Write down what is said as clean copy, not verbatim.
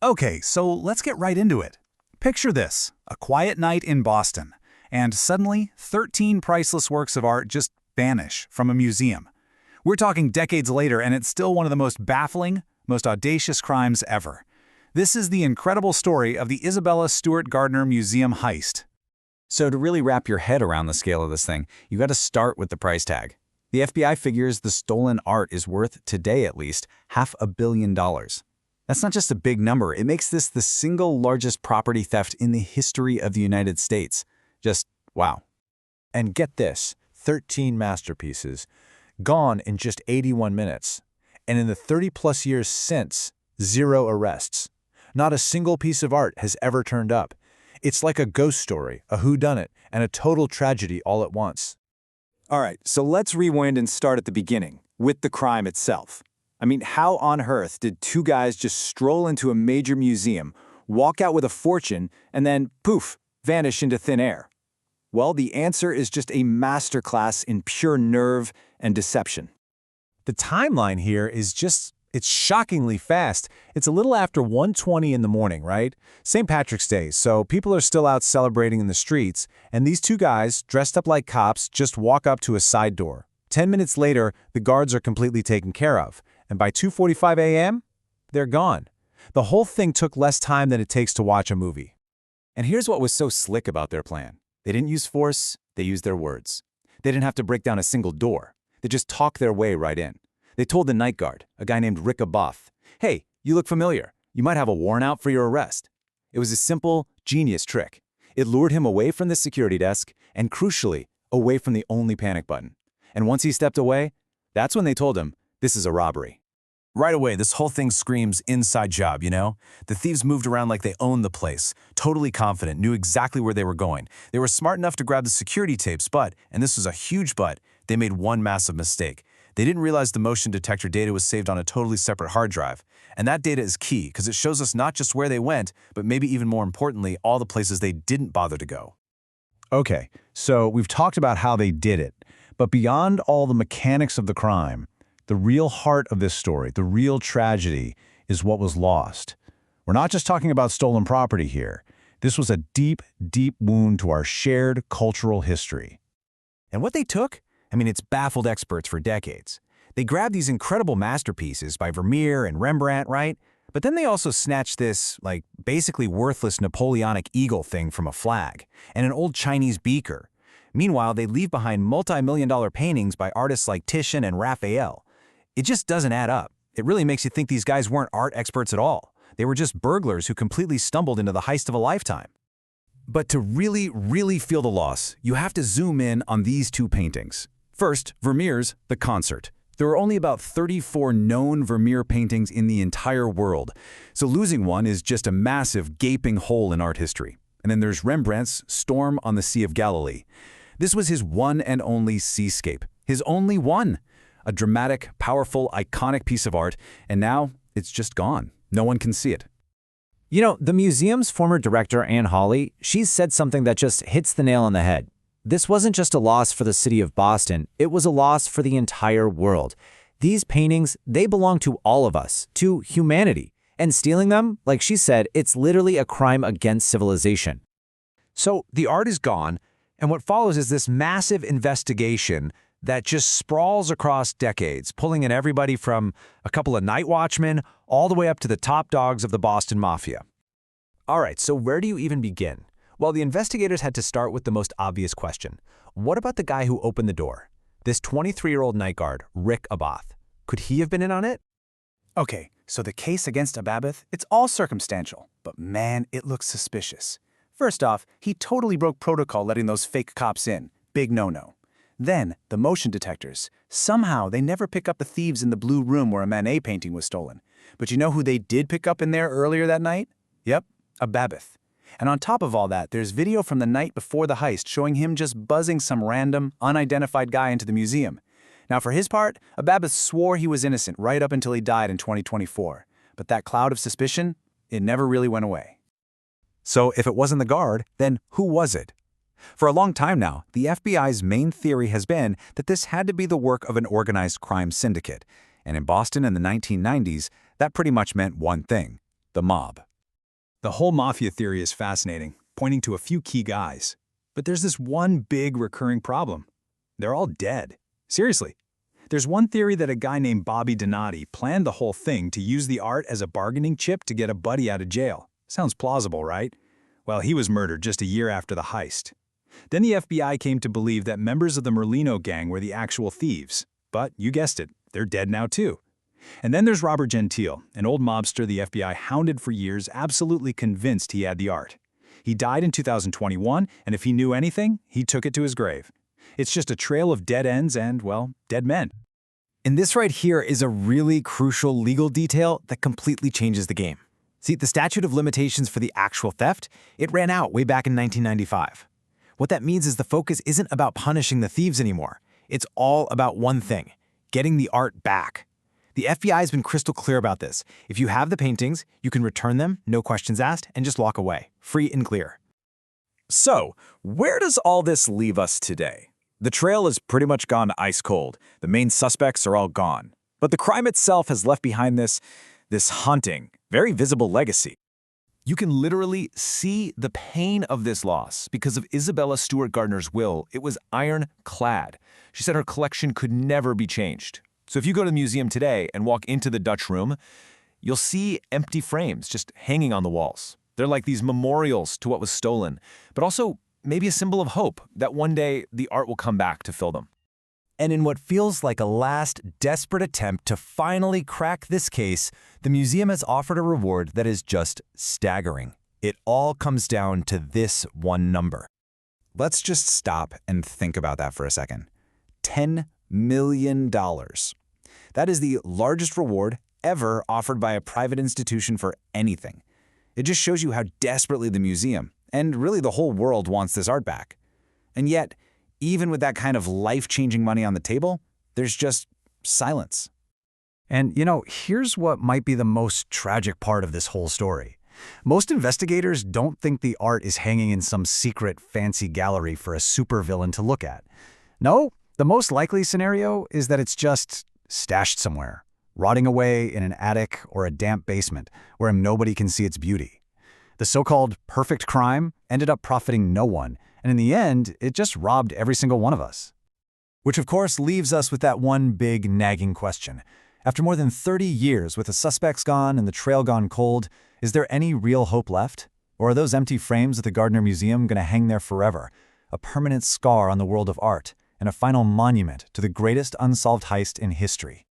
Okay, so let's get right into it. Picture this, a quiet night in Boston, and suddenly 13 priceless works of art just vanish from a museum. We're talking decades later, and it's still one of the most baffling, most audacious crimes ever. This is the incredible story of the Isabella Stewart Gardner Museum heist. So to really wrap your head around the scale of this thing, you got to start with the price tag. The FBI figures the stolen art is worth, today at least, $500 million. That's not just a big number. It makes this the single largest property theft in the history of the United States. Just wow. And get this, 13 masterpieces, gone in just 81 minutes. And in the 30-plus years since, 0 arrests. Not a single piece of art has ever turned up. It's like a ghost story, a whodunit, and a total tragedy all at once. All right, so let's rewind and start at the beginning, with the crime itself. I mean, how on earth did two guys just stroll into a major museum, walk out with a fortune, and then, poof, vanish into thin air? Well, the answer is just a masterclass in pure nerve and deception. The timeline here is it's shockingly fast. It's a little after 1:20 in the morning, right? St. Patrick's Day, so people are still out celebrating in the streets, and these two guys, dressed up like cops, just walk up to a side door. 10 minutes later, the guards are completely taken care of, and by 2:45 a.m., they're gone. The whole thing took less time than it takes to watch a movie. And here's what was so slick about their plan. They didn't use force, they used their words. They didn't have to break down a single door. They just talked their way right in. They told the night guard, a guy named Rick Abath, "Hey, you look familiar. You might have a warrant out for your arrest." It was a simple, genius trick. It lured him away from the security desk and, crucially, away from the only panic button. And once he stepped away, that's when they told him, this is a robbery. Right away, this whole thing screams inside job, you know? The thieves moved around like they owned the place, totally confident, knew exactly where they were going. They were smart enough to grab the security tapes, but, and this was a huge but, they made one massive mistake. They didn't realize the motion detector data was saved on a totally separate hard drive. And that data is key, because it shows us not just where they went, but maybe even more importantly, all the places they didn't bother to go. Okay, so we've talked about how they did it, but beyond all the mechanics of the crime, the real heart of this story, the real tragedy, is what was lost. We're not just talking about stolen property here. This was a deep, deep wound to our shared cultural history. And what they took? I mean, it's baffled experts for decades. They grabbed these incredible masterpieces by Vermeer and Rembrandt, right? But then they also snatched this, basically worthless Napoleonic eagle thing from a flag, and an old Chinese beaker. Meanwhile, they leave behind multi-million-dollar paintings by artists like Titian and Raphael. It just doesn't add up. It really makes you think these guys weren't art experts at all. They were just burglars who completely stumbled into the heist of a lifetime. But to really, really feel the loss, you have to zoom in on these two paintings. First, Vermeer's The Concert. There are only about 34 known Vermeer paintings in the entire world, so losing one is just a massive, gaping hole in art history. And then there's Rembrandt's Storm on the Sea of Galilee. This was his one and only seascape, his only one. A dramatic, powerful, iconic piece of art, and now it's just gone. No one can see it. You know, the museum's former director, Anne Hawley, she's said something that just hits the nail on the head. This wasn't just a loss for the city of Boston, it was a loss for the entire world. These paintings, they belong to all of us, to humanity. And stealing them, like she said, it's literally a crime against civilization. So the art is gone, and what follows is this massive investigation that just sprawls across decades, pulling in everybody from a couple of night watchmen all the way up to the top dogs of the Boston Mafia. All right, so where do you even begin? Well, the investigators had to start with the most obvious question. What about the guy who opened the door? This 23-year-old night guard, Rick Abath. Could he have been in on it? Okay, so the case against Abath, it's all circumstantial, but man, it looks suspicious. First off, he totally broke protocol letting those fake cops in. Big no-no. Then, the motion detectors. Somehow, they never pick up the thieves in the blue room where a Manet painting was stolen. But you know who they did pick up in there earlier that night? Yep, Abath. And on top of all that, there's video from the night before the heist showing him just buzzing some random, unidentified guy into the museum. Now, for his part, Abath swore he was innocent right up until he died in 2024. But that cloud of suspicion, it never really went away. So if it wasn't the guard, then who was it? For a long time now, the FBI's main theory has been that this had to be the work of an organized crime syndicate. And in Boston in the 1990s, that pretty much meant one thing: the mob. The whole mafia theory is fascinating, pointing to a few key guys. But there's this one big recurring problem. They're all dead. Seriously. There's one theory that a guy named Bobby Donati planned the whole thing to use the art as a bargaining chip to get a buddy out of jail. Sounds plausible, right? Well, he was murdered just a year after the heist. Then the FBI came to believe that members of the Merlino gang were the actual thieves. But you guessed it, they're dead now too. And then there's Robert Gentile, an old mobster the FBI hounded for years, absolutely convinced he had the art. He died in 2021, and if he knew anything, he took it to his grave. It's just a trail of dead ends and, well, dead men. And this right here is a really crucial legal detail that completely changes the game. See, the statute of limitations for the actual theft, it ran out way back in 1995. What that means is the focus isn't about punishing the thieves anymore. It's all about one thing, getting the art back. The FBI has been crystal clear about this. If you have the paintings, you can return them, no questions asked, and just walk away, free and clear. So, where does all this leave us today? The trail has pretty much gone ice cold. The main suspects are all gone. But the crime itself has left behind this haunting, very visible legacy. You can literally see the pain of this loss because of Isabella Stewart Gardner's will. It was ironclad. She said her collection could never be changed. So if you go to the museum today and walk into the Dutch room, you'll see empty frames just hanging on the walls. They're like these memorials to what was stolen, but also maybe a symbol of hope that one day the art will come back to fill them. And in what feels like a last, desperate attempt to finally crack this case, the museum has offered a reward that is just staggering. It all comes down to this one number. Let's just stop and think about that for a second. $10 million. That is the largest reward ever offered by a private institution for anything. It just shows you how desperately the museum, and really the whole world, wants this art back. And yet, even with that kind of life-changing money on the table, there's just silence. And, here's what might be the most tragic part of this whole story. Most investigators don't think the art is hanging in some secret, fancy gallery for a supervillain to look at. No, the most likely scenario is that it's just stashed somewhere, rotting away in an attic or a damp basement where nobody can see its beauty. The so-called perfect crime ended up profiting no one, and in the end, it just robbed every single one of us. Which of course leaves us with that one big nagging question. After more than 30 years with the suspects gone and the trail gone cold, is there any real hope left? Or are those empty frames at the Gardner Museum going to hang there forever, a permanent scar on the world of art, and a final monument to the greatest unsolved heist in history?